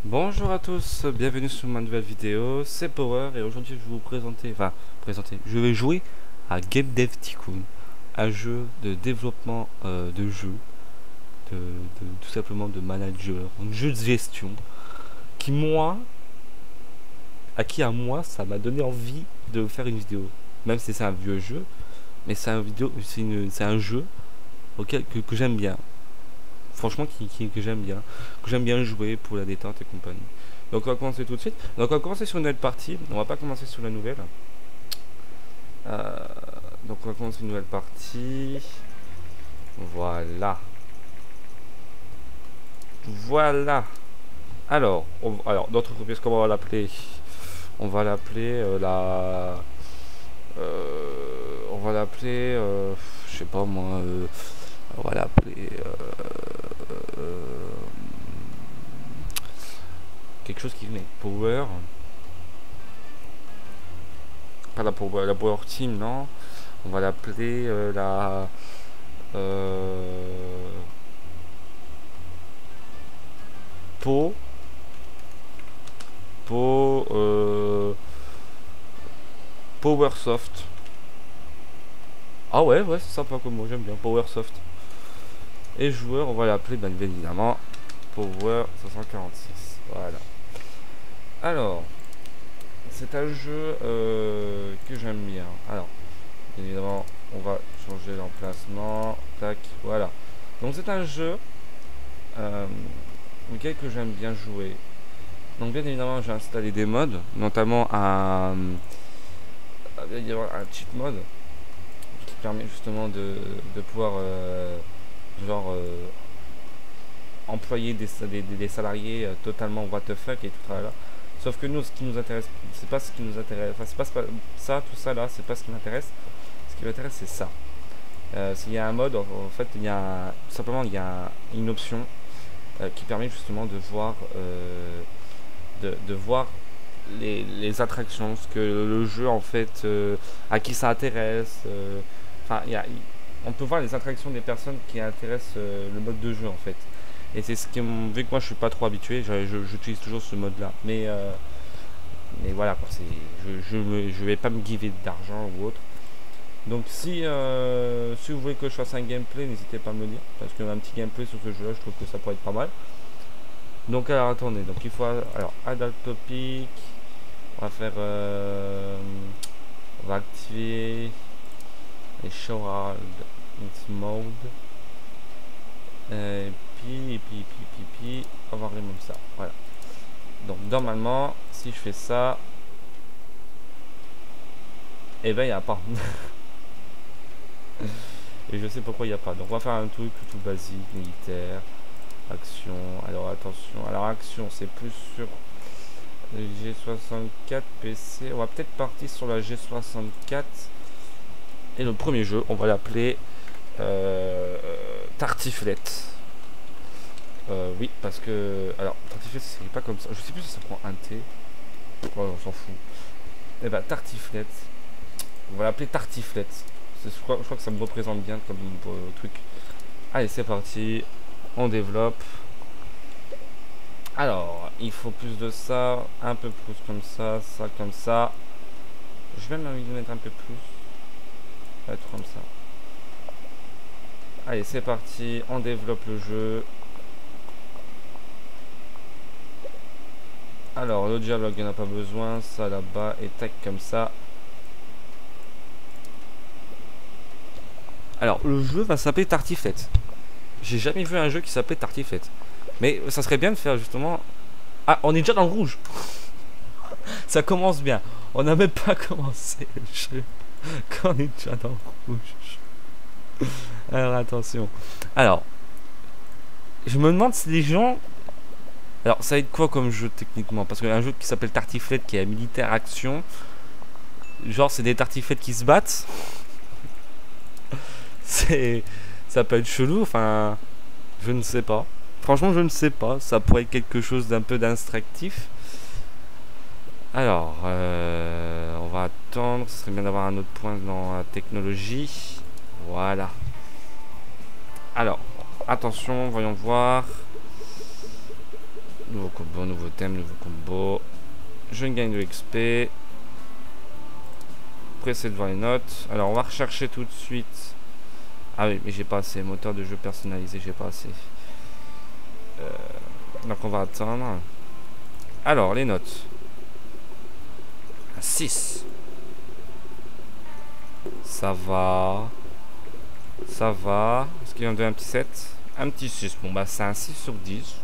Bonjour à tous, bienvenue sur ma nouvelle vidéo, c'est Power et aujourd'hui je vais vous présenter, je vais jouer à Game Dev Tycoon, un jeu de développement de jeux, tout simplement de manager, un jeu de gestion, qui à moi, ça m'a donné envie de faire une vidéo, même si c'est un vieux jeu, mais c'est un jeu que j'aime bien. Franchement que j'aime bien jouer pour la détente et compagnie. Donc on va commencer tout de suite. Donc on va commencer sur une nouvelle partie. On va pas commencer sur la nouvelle. Euh, donc on va commencer une nouvelle partie. Voilà. Voilà. Alors notre entreprise, comment on va l'appeler? On va l'appeler on va l'appeler, je sais pas moi. On va l'appeler quelque chose qui venait. Power. Pas la Power Team, non. On va l'appeler euh, Po. Po. Powersoft. Ah ouais, c'est sympa comme mot, j'aime bien. Powersoft. Et joueur, on va l'appeler bien évidemment Power 546. Voilà. Alors, c'est un jeu que j'aime bien. Alors, bien évidemment, on va changer l'emplacement. Tac, voilà. Donc c'est un jeu auquel que j'aime bien jouer. Donc bien évidemment, j'ai installé des mods, notamment un cheat mode qui permet justement de pouvoir genre employer des salariés totalement what the fuck et tout là. Sauf que nous, ce qui nous intéresse, c'est pas ce qui nous intéresse. Enfin, c'est pas ça, tout ça là, c'est pas ce qui m'intéresse. Ce qui m'intéresse, c'est ça. S'il y a un mode, en fait, simplement il y a une option qui permet justement de voir les attractions, ce que le jeu en fait, à qui ça intéresse. Enfin, on peut voir les attractions des personnes qui intéressent le mode de jeu en fait. Et c'est ce qui, vu que moi je suis pas trop habitué, j'utilise toujours ce mode là. Mais voilà, quoi, je vais pas me giver d'argent ou autre. Donc si vous voulez que je fasse un gameplay, n'hésitez pas à me le dire. Parce qu'un petit gameplay sur ce jeu là, je trouve que ça pourrait être pas mal. Donc alors attendez, donc il faut alors adult topic, on va faire on va activer les show mode et puis on va remonter ça, voilà. Donc normalement si je fais ça, et ben il n'y a pas. Et je sais pourquoi il n'y a pas. Donc on va faire un truc tout basique, militaire, action. Alors attention, alors action c'est plus sur G64 PC. On va peut-être partir sur la G64. Et le premier jeu, on va l'appeler Tartiflette. Oui, parce que. Alors, Tartiflette, c'est pas comme ça. Je sais plus si ça prend un T. Ouais, on s'en fout. Et bah, Tartiflette. On va l'appeler Tartiflette. Je crois que ça me représente bien comme truc. Allez, c'est parti. On développe. Alors, il faut plus de ça. Un peu plus comme ça. Ça comme ça. Je vais même mettre un peu plus. Être comme ça. Allez, c'est parti. On développe le jeu. Alors, le dialogue, il n'y en a pas besoin. Ça là-bas. Et tac, comme ça. Alors, le jeu va s'appeler Tartiflette. J'ai jamais vu un jeu qui s'appelait Tartiflette. Mais ça serait bien de faire justement. Ah, on est déjà dans le rouge. Ça commence bien. On n'a même pas commencé le jeu. Quand on est déjà dans le rouge. Alors, attention. Alors, je me demande si les gens. Alors, ça va être quoi comme jeu techniquement? Parce qu'il y a un jeu qui s'appelle Tartiflette qui est militaire action. Genre, c'est des tartiflettes qui se battent. C'est. Ça peut être chelou, enfin. Je ne sais pas. Franchement, je ne sais pas. Ça pourrait être quelque chose d'un peu d'instructif. Alors, on va attendre. Ce serait bien d'avoir un autre point dans la technologie. Voilà. Alors, attention, voyons voir. Nouveau combo, nouveau thème, nouveau combo. Je gagne de l'XP. Pressé de voir les notes. Alors on va rechercher tout de suite. Ah oui, mais j'ai pas assez. Moteur de jeu personnalisé, j'ai pas assez. Donc on va attendre. Alors, les notes. Un 6. Ça va. Ça va. Est-ce qu'il y en a un petit 7? Un petit 6. Bon, bah, c'est un 6 sur 10.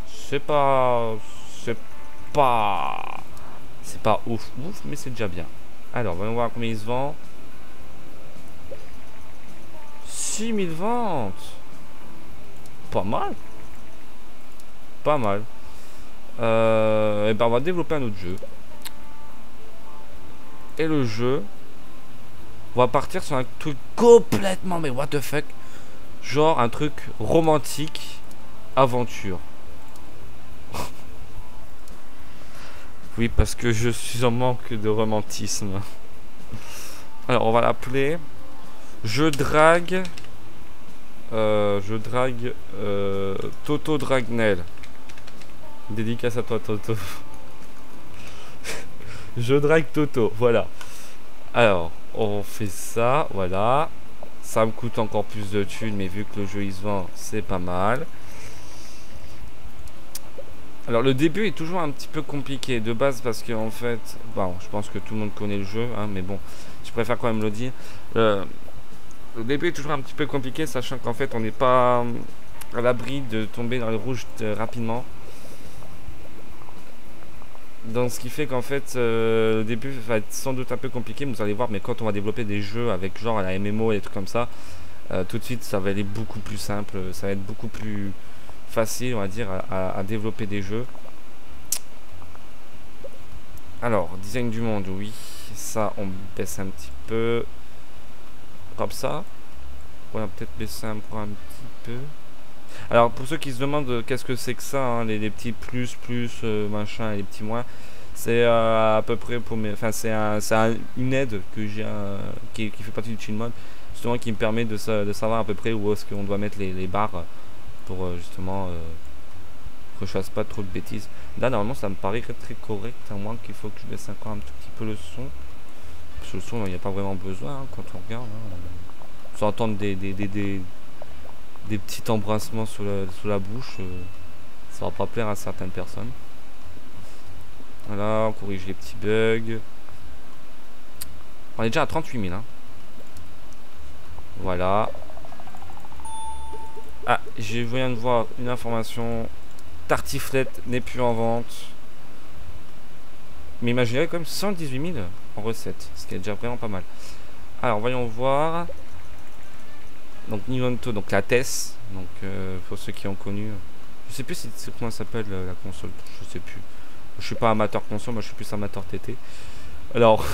C'est pas... C'est pas... C'est pas ouf, ouf, mais c'est déjà bien. Alors, voyons voir combien il se vend. 6000 ventes. Pas mal. Pas mal. Et ben on va développer un autre jeu. Et le jeu, on va partir sur un truc complètement, mais what the fuck, genre un truc romantique, aventure. Oui, parce que je suis en manque de romantisme. Alors on va l'appeler Je drague Toto Dragnel. Dédicace à toi, Toto. Je drague Toto, voilà. Alors, on fait ça, voilà. Ça me coûte encore plus de thunes, mais vu que le jeu il se vend, c'est pas mal. Alors, le début est toujours un petit peu compliqué de base parce que en fait, bon, je pense que tout le monde connaît le jeu, hein, mais bon, je préfère quand même le dire. Le début est toujours un petit peu compliqué, sachant qu'en fait, on n'est pas à l'abri de tomber dans les rouges rapidement. Donc ce qui fait qu'en fait le début va être sans doute un peu compliqué, vous allez voir, mais quand on va développer des jeux avec genre la MMO et des trucs comme ça, tout de suite ça va aller beaucoup plus simple, ça va être beaucoup plus facile on va dire à développer des jeux. Alors design du monde, oui, ça on baisse un petit peu comme ça, on va peut-être baisser encore un petit peu. Alors pour ceux qui se demandent qu'est-ce que c'est que ça, hein, les petits plus, machin et les petits moins, c'est à peu près pour mes... Enfin c'est une aide que j'ai qui fait partie du chill mode, justement qui me permet de savoir à peu près où est-ce qu'on doit mettre les barres pour justement que je fasse pas trop de bêtises. Là normalement ça me paraît très correct, à moins qu'il faut que je baisse encore un tout petit peu le son. Parce que le son il n'y a pas vraiment besoin hein, quand on regarde. Hein, sans entendre des petits embrassements sous la bouche, ça va pas plaire à certaines personnes. Voilà, on corrige les petits bugs. On est déjà à 38 000 hein. Voilà. Ah, je viens de voir une information. Tartiflette n'est plus en vente. Mais imaginez quand même 118 000 en recette, ce qui est déjà vraiment pas mal. Alors voyons voir. Donc Nintendo, donc la TES, donc pour ceux qui ont connu, je sais plus c'est comment ça s'appelle la console, je sais plus. Je suis pas amateur console, moi je suis plus amateur TT. Alors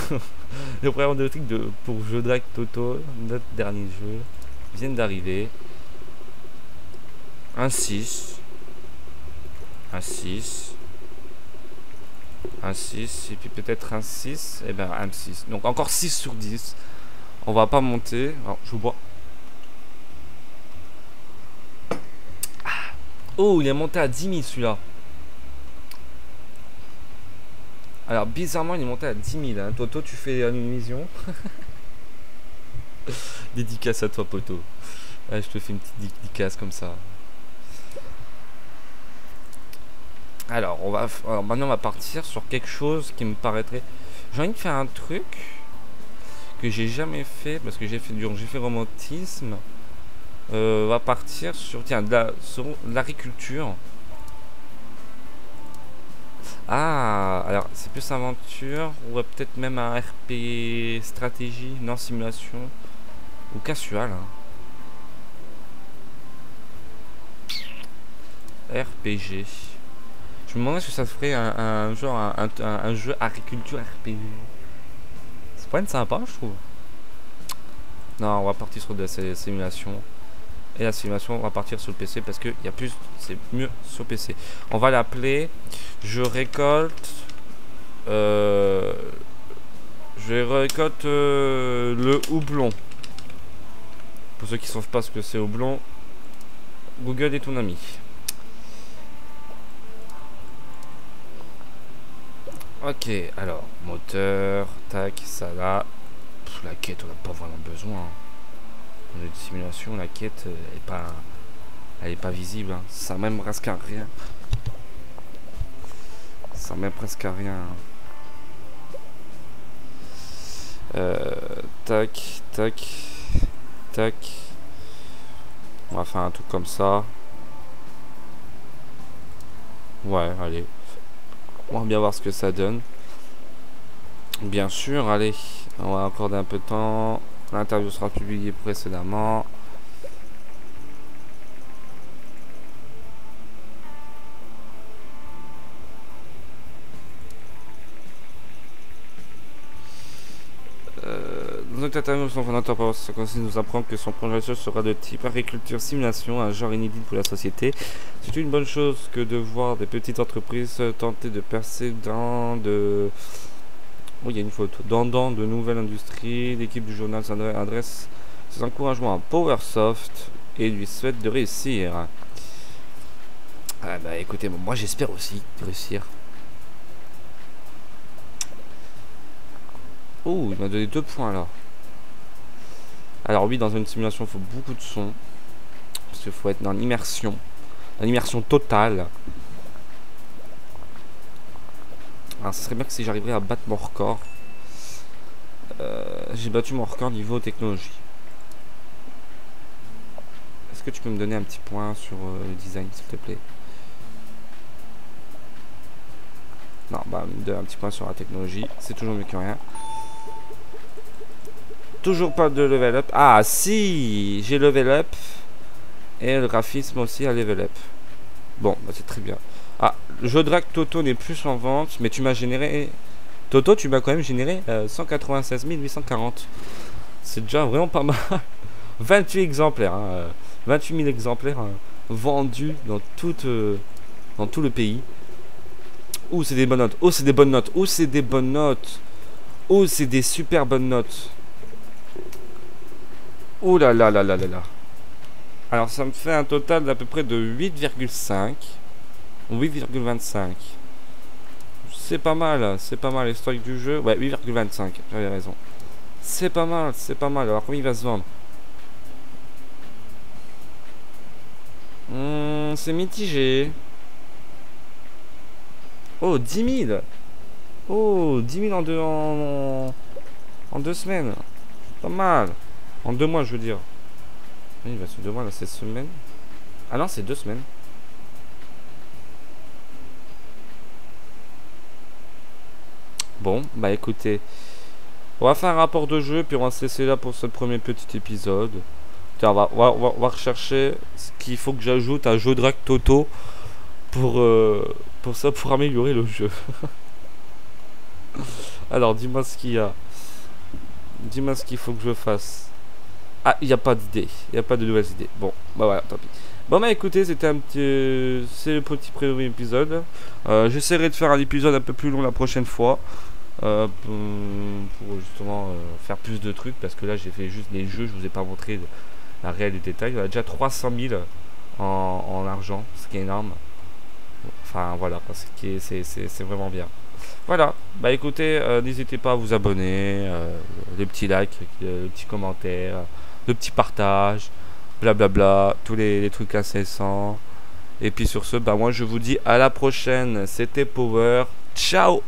le programme de truc pour Je drague Toto, notre dernier jeu, vient d'arriver. Un 6, un 6, un 6 et puis peut-être un 6, et ben un 6. Donc encore 6 sur 10. On va pas monter. Alors je vous bois. Oh, il est monté à 10 000 celui-là. Alors, bizarrement, il est monté à 10 000. Hein. Toto, tu fais une vision. Dédicace à toi, Poto. Ouais, je te fais une petite dédicace comme ça. Alors, maintenant, on va partir sur quelque chose qui me paraîtrait... J'ai envie de faire un truc que j'ai jamais fait, parce que j'ai fait romantisme. On va partir sur sur l'agriculture. Ah, alors c'est plus aventure ou peut-être même un RP stratégie, non simulation ou casual. Hein. RPG. Je me demandais si ça ferait un jeu agriculture RPG. C'est pas une sympa, je trouve. Non, on va partir sur de la simulation. Et la simulation, on va partir sur le PC parce que y a plus, c'est mieux sur PC. On va l'appeler Je récolte le houblon. Pour ceux qui ne savent pas ce que c'est houblon, Google est ton ami. Ok, alors, moteur, tac, ça là. La quête, on n'a pas vraiment besoin. On a une simulation, la quête, elle est pas visible. Hein. Ça sert même presque à rien. Ça sert même presque à rien. Tac, tac, tac. On va faire un truc comme ça. Ouais, allez. On va bien voir ce que ça donne. Bien sûr, allez. On va accorder un peu de temps. L'interview sera publiée précédemment. Donc l'interview, son fondateur nous apprend que son projet sera de type agriculture simulation, un genre inédit pour la société. C'est une bonne chose que de voir des petites entreprises tenter de percer dans de... Oui, il y a une photo. Dans de nouvelles industries, l'équipe du journal adresse ses encouragements à Powersoft et lui souhaite de réussir. Ah bah écoutez, moi j'espère aussi réussir. Oh, il m'a donné 2 points là. Alors oui, dans une simulation, il faut beaucoup de son. Parce qu'il faut être dans l'immersion. Dans l'immersion totale. Alors ce serait bien que si j'arriverais à battre mon record. J'ai battu mon record niveau technologie. Est-ce que tu peux me donner un petit point sur le design, s'il te plaît? Non, bah, me donne un petit point sur la technologie. C'est toujours mieux que rien. Toujours pas de level up. Ah, si! J'ai level up. Et le graphisme aussi a level up. Bon, bah, c'est très bien. Ah, le jeu Drag Toto n'est plus en vente. Mais tu m'as généré... Toto, tu m'as quand même généré 196 840. C'est déjà vraiment pas mal. 28 exemplaires. Hein, 28 000 exemplaires vendus dans tout le pays. Oh, c'est des bonnes notes. Oh, c'est des bonnes notes. Oh, c'est des bonnes notes. Oh, c'est des super bonnes notes. Oh là là là là là là. Alors, ça me fait un total d'à peu près de 8,5. 8,25. C'est pas mal. C'est pas mal l'historique du jeu. Ouais, 8,25. J'avais raison. C'est pas mal. C'est pas mal. Alors, combien il va se vendre? C'est mitigé. Oh, 10 000. Oh, 10 000 en 2 semaines. Pas mal. En 2 mois, je veux dire. Oui, bah, c'est 2 mois, là, c'est semaine. Ah non, c'est 2 semaines. Bon, bah écoutez. On va faire un rapport de jeu, puis on va se laisser là pour ce premier petit épisode. Tiens, on va rechercher ce qu'il faut que j'ajoute à Jeu Drag Toto pour ça, pour améliorer le jeu. Alors, dis-moi ce qu'il y a. Dis-moi ce qu'il faut que je fasse. Ah, il n'y a pas d'idée. Il n'y a pas de nouvelles idées. Bon, bah voilà, tant pis. Bon, bah écoutez, c'était un petit... C'est le petit premier épisode. J'essaierai de faire un épisode un peu plus long la prochaine fois. Pour justement faire plus de trucs. Parce que là, j'ai fait juste des jeux. Je vous ai pas montré la réelle du détail. Il y a déjà 300 000 en argent. Ce qui est énorme. Enfin, voilà. Parce que c'est vraiment bien. Voilà, bah écoutez, n'hésitez pas à vous abonner, les petits likes, les petits commentaires, le petit partage, blablabla, tous les trucs incessants. Et puis sur ce, bah moi je vous dis à la prochaine, c'était Power, ciao!